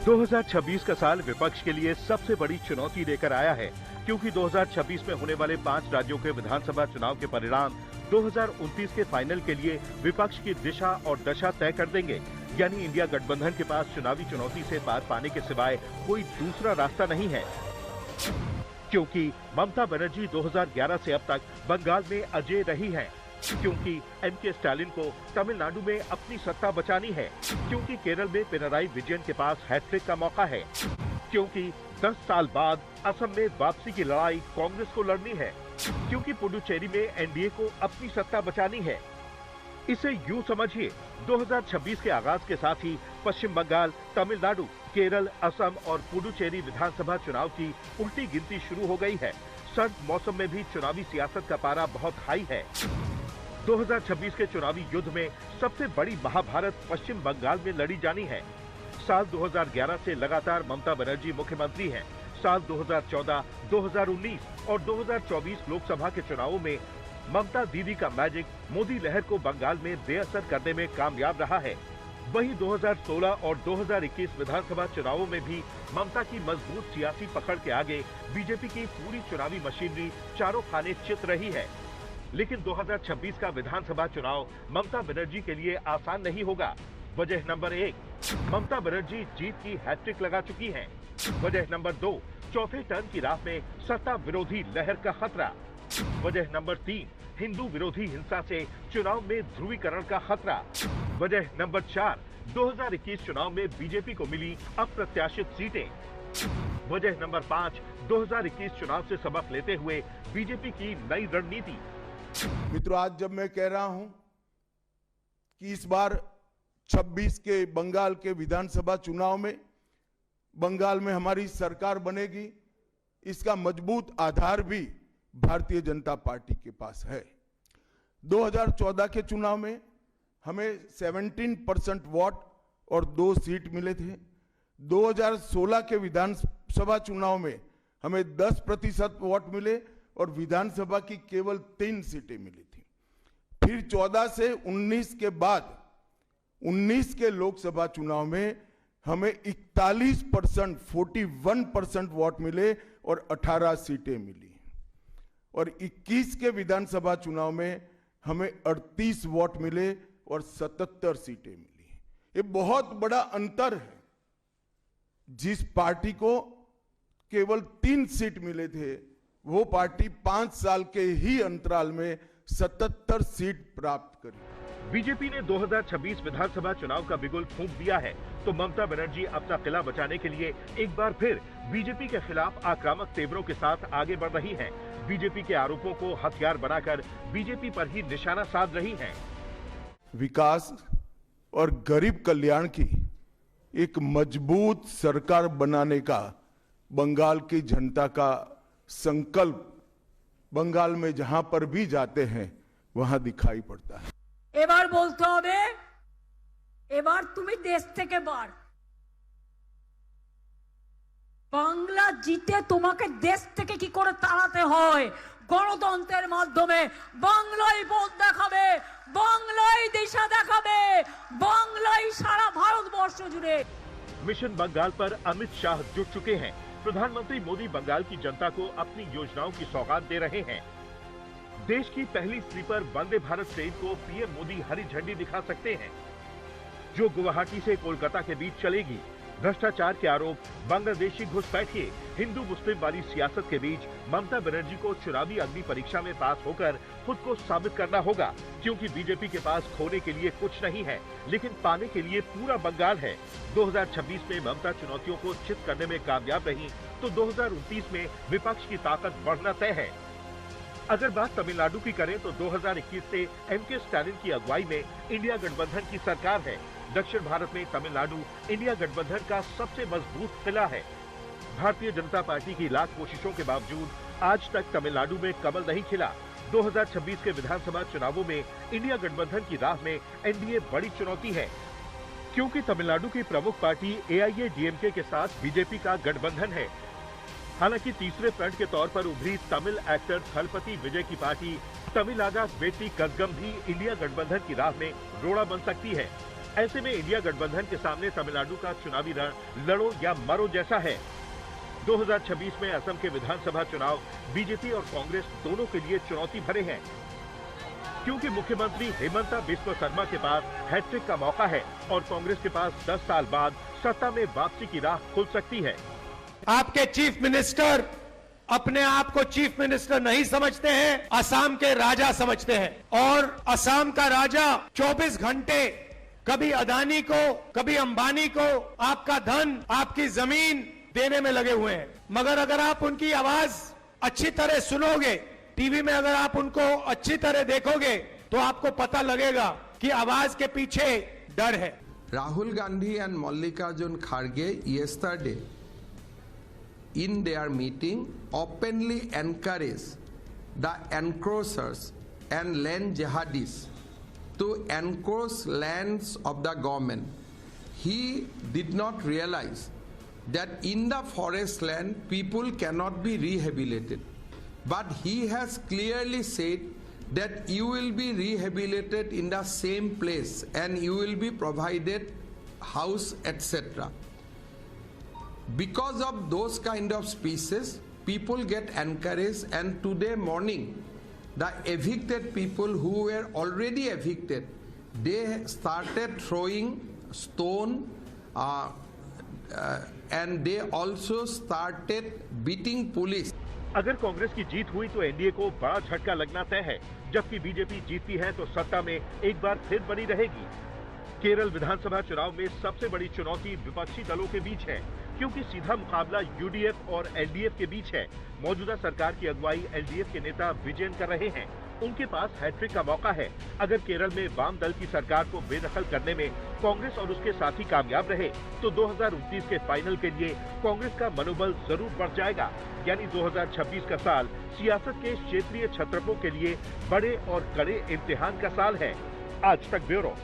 2026 का साल विपक्ष के लिए सबसे बड़ी चुनौती लेकर आया है, क्योंकि 2026 में होने वाले 5 राज्यों के विधानसभा चुनाव के परिणाम 2029 के फाइनल के लिए विपक्ष की दिशा और दशा तय कर देंगे। यानी इंडिया गठबंधन के पास चुनावी चुनौती से पार पाने के सिवाय कोई दूसरा रास्ता नहीं है, क्योंकि ममता बनर्जी 2011 से अब तक बंगाल में अजेय रही हैं, क्योंकि एमके स्टालिन को तमिलनाडु में अपनी सत्ता बचानी है, क्योंकि केरल में पिनराई विजयन के पास हैट्रिक का मौका है, क्योंकि 10 साल बाद असम में वापसी की लड़ाई कांग्रेस को लड़नी है, क्योंकि पुडुचेरी में एनडीए को अपनी सत्ता बचानी है। इसे यूं समझिए, 2026 के आगाज के साथ ही पश्चिम बंगाल, तमिलनाडु, केरल, असम और पुडुचेरी विधानसभा चुनाव की उल्टी गिनती शुरू हो गई है। सर्द मौसम में भी चुनावी सियासत का पारा बहुत हाई है। 2026 के चुनावी युद्ध में सबसे बड़ी महाभारत पश्चिम बंगाल में लड़ी जानी है। साल 2011 से लगातार ममता बनर्जी मुख्यमंत्री हैं। साल 2014, 2019 और 2024 लोकसभा के चुनावों में ममता दीदी का मैजिक मोदी लहर को बंगाल में बेअसर करने में कामयाब रहा है। वहीं 2016 और 2021 विधानसभा चुनावों में भी ममता की मजबूत सियासी पकड़ के आगे बीजेपी की पूरी चुनावी मशीनरी चारों खाने चित रही है। लेकिन 2026 का विधानसभा चुनाव ममता बनर्जी के लिए आसान नहीं होगा। वजह नंबर 1, ममता बनर्जी जीत की हैट्रिक लगा चुकी हैं। वजह नंबर 2, चौथे टर्न की राह में सत्ता विरोधी लहर का खतरा। वजह नंबर 3, हिंदू विरोधी हिंसा से चुनाव में ध्रुवीकरण का खतरा। वजह नंबर 4, 2021 चुनाव में बीजेपी को मिली अप्रत्याशित सीटें। वजह नंबर 5, 2021 चुनाव से सबक लेते हुए बीजेपी की नई रणनीति। मित्रों, आज जब मैं कह रहा हूं कि इस बार 26 के बंगाल के विधानसभा चुनाव में बंगाल में हमारी सरकार बनेगी, इसका मजबूत आधार भी भारतीय जनता पार्टी के पास है। 2014 के चुनाव में हमें 17% वोट और 2 सीट मिले थे। 2016 के विधानसभा चुनाव में हमें 10% वोट मिले और विधानसभा की केवल 3 सीटें मिली थी। फिर 14 से 19 के बाद 19 के लोकसभा चुनाव में हमें 41%, 41% वोट मिले और 18 सीटें मिली। और 21 के विधानसभा चुनाव में हमें 38 वोट मिले और 77 सीटें मिली। ये बहुत बड़ा अंतर है। जिस पार्टी को केवल 3 सीट मिले थे, वो पार्टी 5 साल के ही अंतराल में 77 सीट प्राप्त करी। बीजेपी ने 2026 विधानसभा चुनाव का बिगुल फूंक दिया है, तो ममता बनर्जी अपना किला बचाने के लिए एक बार फिर बीजेपी के खिलाफ आक्रामक तेवरों के साथ आगे बढ़ रही हैं। बीजेपी के आरोपों को हथियार बनाकर बीजेपी पर ही निशाना साध रही हैं। विकास और गरीब कल्याण की एक मजबूत सरकार बनाने का बंगाल की जनता का संकल्प बंगाल में जहां पर भी जाते हैं वहां दिखाई पड़ता है। এবার বলতে হবে, এবার তুমি দেশ থেকে বার। বাংলা জিতে তোমাকে দেশ থেকে কি করে তাড়াতে হয়, গণতন্ত্রের মাধ্যমে বাংলাই পথ দেখাবে, বাংলাই দিশা দেখাবে, বাংলাই সারা ভারতবর্ষ জুড়ে। मिशन बंगाल पर अमित शाह जुट चुके हैं। प्रधानमंत्री मोदी बंगाल की जनता को अपनी योजनाओं की सौगात दे रहे हैं। देश की पहली स्लीपर वंदे भारत ट्रेन को पीएम मोदी हरी झंडी दिखा सकते हैं, जो गुवाहाटी से कोलकाता के बीच चलेगी। भ्रष्टाचार के आरोप, बांग्लादेशी घुसपैठिए, हिंदू मुस्लिम वाली सियासत के बीच ममता बनर्जी को चुनावी अग्नि परीक्षा में पास होकर खुद को साबित करना होगा, क्योंकि बीजेपी के पास खोने के लिए कुछ नहीं है, लेकिन पाने के लिए पूरा बंगाल है। 2026 में ममता चुनौतियों को चित करने में कामयाब रही तो 2029 में विपक्ष की ताकत बढ़ना तय है। अगर बात तमिलनाडु की करें तो 2021 से एमके स्टालिन की अगुवाई में इंडिया गठबंधन की सरकार है। दक्षिण भारत में तमिलनाडु इंडिया गठबंधन का सबसे मजबूत किला है। भारतीय जनता पार्टी की लाख कोशिशों के बावजूद आज तक तमिलनाडु में कमल नहीं खिला। 2026 के विधानसभा चुनावों में इंडिया गठबंधन की राह में एनडीए बड़ी चुनौती है, क्योंकि तमिलनाडु की प्रमुख पार्टी एआईएडीएमके के साथ बीजेपी का गठबंधन है। हालांकि तीसरे फ्रंट के तौर पर उभरी तमिल एक्टर थलपति विजय की पार्टी तमिलागा वेट्टी कज़गम भी इंडिया गठबंधन की राह में रोड़ा बन सकती है। ऐसे में इंडिया गठबंधन के सामने तमिलनाडु का चुनावी रण लड़ो या मरो जैसा है। 2026 में असम के विधानसभा चुनाव बीजेपी और कांग्रेस दोनों के लिए चुनौती भरे हैं, क्योंकि मुख्यमंत्री हेमंता बिस्वा शर्मा के पास हैट्रिक का मौका है और कांग्रेस के पास 10 साल बाद सत्ता में वापसी की राह खुल सकती है। आपके चीफ मिनिस्टर अपने आप को चीफ मिनिस्टर नहीं समझते हैं, असम के राजा समझते हैं। और असम का राजा 24 घंटे कभी अदानी को, कभी अंबानी को आपका धन, आपकी जमीन देने में लगे हुए हैं। मगर अगर आप उनकी आवाज अच्छी तरह सुनोगे, टीवी में अगर आप उनको अच्छी तरह देखोगे, तो आपको पता लगेगा कि आवाज के पीछे डर है। Rahul Gandhi and Mallikarjun Kharge yesterday in their meeting openly encouraged the encroachers and land jihadis to encroach lands of the government. He did not realize that in the forest land people cannot be rehabilitated. But he has clearly said that you will be rehabilitated in the same place and you will be provided house, etc. Because of those kind of speeches, people get encouraged, and today morning the evicted people who were already evicted, they started throwing stone and they also started beating police. अगर कांग्रेस की जीत हुई तो NDA को बड़ा झटका लगना तय है, जबकि बीजेपी जीतती है तो सत्ता में एक बार फिर बनी रहेगी। केरल विधानसभा चुनाव में सबसे बड़ी चुनौती विपक्षी दलों के बीच है, क्योंकि सीधा मुकाबला यूडीएफ और एलडीएफ के बीच है। मौजूदा सरकार की अगुवाई एलडीएफ के नेता विजयन कर रहे हैं। उनके पास हैट्रिक का मौका है। अगर केरल में वाम दल की सरकार को बेदखल करने में कांग्रेस और उसके साथी कामयाब रहे तो 2029 के फाइनल के लिए कांग्रेस का मनोबल जरूर बढ़ जाएगा। यानी 2026 का साल सियासत के क्षेत्रीय छत्रपों के लिए बड़े और कड़े इम्तिहान का साल है। आज तक ब्यूरो।